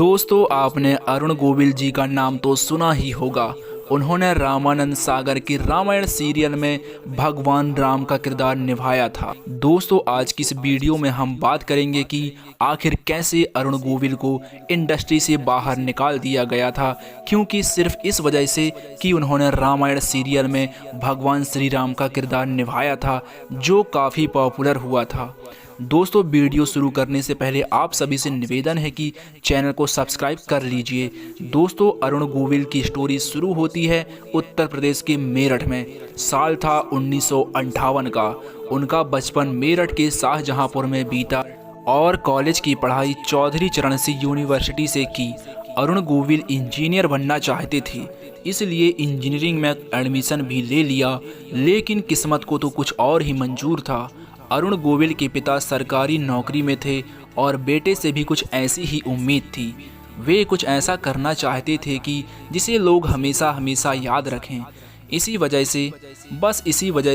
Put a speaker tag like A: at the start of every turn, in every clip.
A: दोस्तों, आपने अरुण गोविल जी का नाम तो सुना ही होगा। उन्होंने रामानंद सागर की रामायण सीरियल में भगवान राम का किरदार निभाया था। दोस्तों, आज की इस वीडियो में हम बात करेंगे कि आखिर कैसे अरुण गोविल को इंडस्ट्री से बाहर निकाल दिया गया था, क्योंकि सिर्फ इस वजह से कि उन्होंने रामायण सीरियल में भगवान श्री राम का किरदार निभाया था, जो काफ़ी पॉपुलर हुआ था। दोस्तों, वीडियो शुरू करने से पहले आप सभी से निवेदन है कि चैनल को सब्सक्राइब कर लीजिए। दोस्तों, अरुण गोविल की स्टोरी शुरू होती है उत्तर प्रदेश के मेरठ में। साल था 1958 का। उनका बचपन मेरठ के शाहजहांपुर में बीता और कॉलेज की पढ़ाई चौधरी चरण सिंह यूनिवर्सिटी से की। अरुण गोविल इंजीनियर बनना चाहते थे, इसलिए इंजीनियरिंग में एडमिशन भी ले लिया, लेकिन किस्मत को तो कुछ और ही मंजूर था। अरुण गोविल के पिता सरकारी नौकरी में थे और बेटे से भी कुछ ऐसी ही उम्मीद थी। वे कुछ ऐसा करना चाहते थे कि जिसे लोग हमेशा हमेशा याद रखें। इसी वजह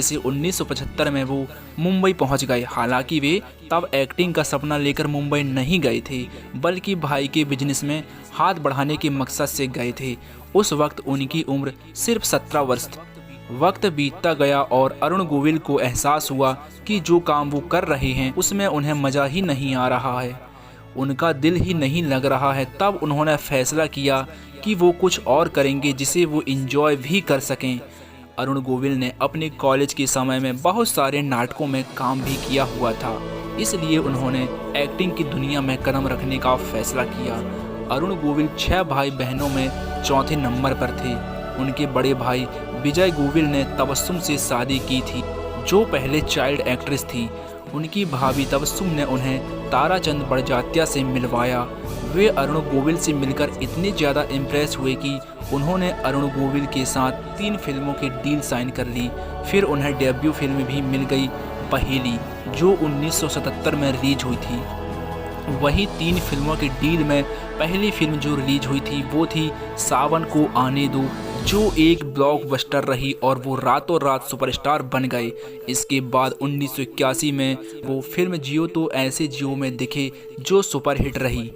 A: से 1975 में वो मुंबई पहुंच गए। हालांकि वे तब एक्टिंग का सपना लेकर मुंबई नहीं गए थे, बल्कि भाई के बिजनेस में हाथ बढ़ाने के मकसद से गए थे। उस वक्त उनकी उम्र सिर्फ 17 वर्ष थी। वक्त बीतता गया और अरुण गोविल को एहसास हुआ कि जो काम वो कर रहे हैं उसमें उन्हें मज़ा ही नहीं आ रहा है, उनका दिल ही नहीं लग रहा है। तब उन्होंने फैसला किया कि वो कुछ और करेंगे जिसे वो इंजॉय भी कर सकें। अरुण गोविल ने अपने कॉलेज के समय में बहुत सारे नाटकों में काम भी किया हुआ था, इसलिए उन्होंने एक्टिंग की दुनिया में कदम रखने का फैसला किया। अरुण गोविल 6 भाई बहनों में चौथे नंबर पर थे। उनके बड़े भाई विजय गोविल ने तबस्सुम से शादी की थी, जो पहले चाइल्ड एक्ट्रेस थी। उनकी भाभी तबस्सुम ने उन्हें ताराचंद बड़जात्या से मिलवाया। वे अरुण गोविल से मिलकर इतने ज़्यादा इम्प्रेस हुए कि उन्होंने अरुण गोविल के साथ 3 फिल्मों की डील साइन कर ली। फिर उन्हें डेब्यू फिल्म भी मिल गई, पहेली, जो 1977 में रिलीज हुई थी। वही 3 फिल्मों की डील में पहली फिल्म जो रिलीज हुई थी वो थी सावन को आने दो, जो एक ब्लॉकबस्टर रही और वो रातों रात सुपरस्टार बन गए। इसके बाद 1981 में वो फिल्म जियो तो ऐसे जियो में दिखे, जो सुपरहिट रही।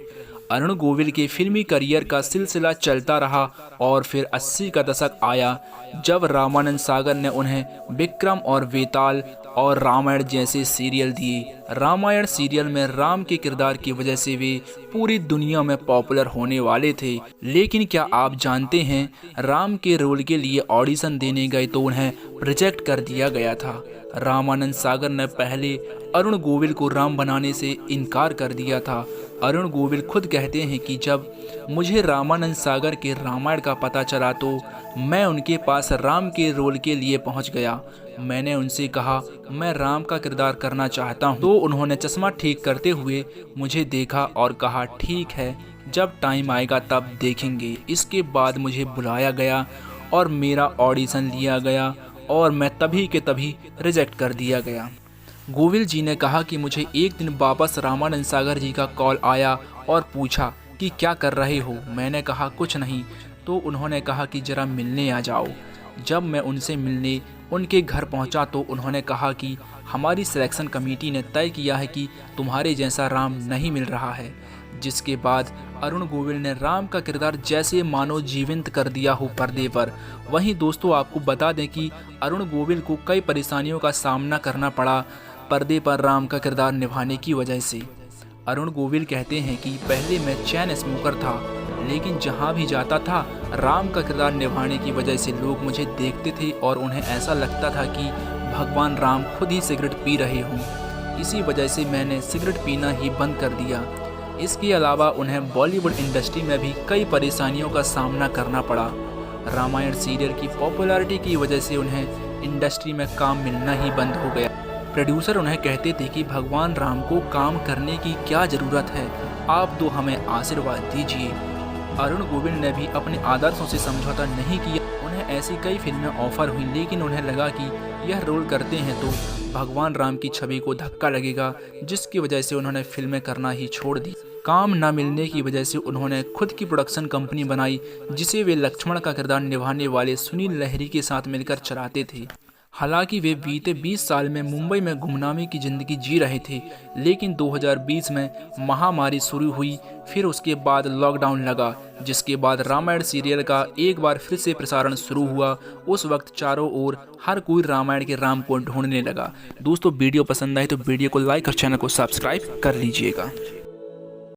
A: अरुण गोविल के फिल्मी करियर का सिलसिला चलता रहा और फिर 80 का दशक आया, जब रामानंद सागर ने उन्हें विक्रम और वेताल और रामायण जैसे सीरियल दिए। रामायण सीरियल में राम के किरदार की वजह से वे पूरी दुनिया में पॉपुलर होने वाले थे। लेकिन क्या आप जानते हैं, राम के रोल के लिए ऑडिशन देने गए तो उन्हें रिजेक्ट कर दिया गया था। रामानंद सागर ने पहले अरुण गोविल को राम बनाने से इनकार कर दिया था। अरुण गोविल खुद कहते हैं कि जब मुझे रामानंद सागर के रामायण का पता चला तो मैं उनके पास राम के रोल के लिए पहुंच गया। मैंने उनसे कहा मैं राम का किरदार करना चाहता हूं, तो उन्होंने चश्मा ठीक करते हुए मुझे देखा और कहा ठीक है, जब टाइम आएगा तब देखेंगे। इसके बाद मुझे बुलाया गया और मेरा ऑडिशन लिया गया और मैं तभी के तभी रिजेक्ट कर दिया गया। गोविल जी ने कहा कि मुझे एक दिन वापस रामानंद सागर जी का कॉल आया और पूछा कि क्या कर रहे हो। मैंने कहा कुछ नहीं, तो उन्होंने कहा कि ज़रा मिलने आ जाओ। जब मैं उनसे मिलने उनके घर पहुंचा तो उन्होंने कहा कि हमारी सिलेक्शन कमेटी ने तय किया है कि तुम्हारे जैसा राम नहीं मिल रहा है। जिसके बाद अरुण गोविल ने राम का किरदार जैसे मानो जीवंत कर दिया हो पर्दे पर। वहीं दोस्तों, आपको बता दें कि अरुण गोविल को कई परेशानियों का सामना करना पड़ा पर्दे पर राम का किरदार निभाने की वजह से। अरुण गोविल कहते हैं कि पहले मैं चैन स्मोकर था, लेकिन जहां भी जाता था राम का किरदार निभाने की वजह से लोग मुझे देखते थे और उन्हें ऐसा लगता था कि भगवान राम खुद ही सिगरेट पी रहे हों। इसी वजह से मैंने सिगरेट पीना ही बंद कर दिया। इसके अलावा उन्हें बॉलीवुड इंडस्ट्री में भी कई परेशानियों का सामना करना पड़ा। रामायण सीरियल की पॉपुलैरिटी की वजह से उन्हें इंडस्ट्री में काम मिलना ही बंद हो गया। प्रोड्यूसर उन्हें कहते थे कि भगवान राम को काम करने की क्या ज़रूरत है, आप तो हमें आशीर्वाद दीजिए। अरुण गोविल ने भी अपने आदर्शों से समझौता नहीं किया। उन्हें ऐसी कई फिल्में ऑफर हुई, लेकिन उन्हें लगा कि यह रोल करते हैं तो भगवान राम की छवि को धक्का लगेगा, जिसकी वजह से उन्होंने फिल्में करना ही छोड़ दी। काम न मिलने की वजह से उन्होंने खुद की प्रोडक्शन कंपनी बनाई, जिसे वे लक्ष्मण का किरदार निभाने वाले सुनील लहरी के साथ मिलकर चलाते थे। हालांकि वे बीते 20 साल में मुंबई में गुमनामी की ज़िंदगी जी रहे थे, लेकिन 2020 में महामारी शुरू हुई। फिर उसके बाद लॉकडाउन लगा, जिसके बाद रामायण सीरियल का एक बार फिर से प्रसारण शुरू हुआ। उस वक्त चारों ओर हर कोई रामायण के राम को ढूंढने लगा। दोस्तों, वीडियो पसंद आए तो वीडियो को लाइक और चैनल को सब्सक्राइब कर लीजिएगा।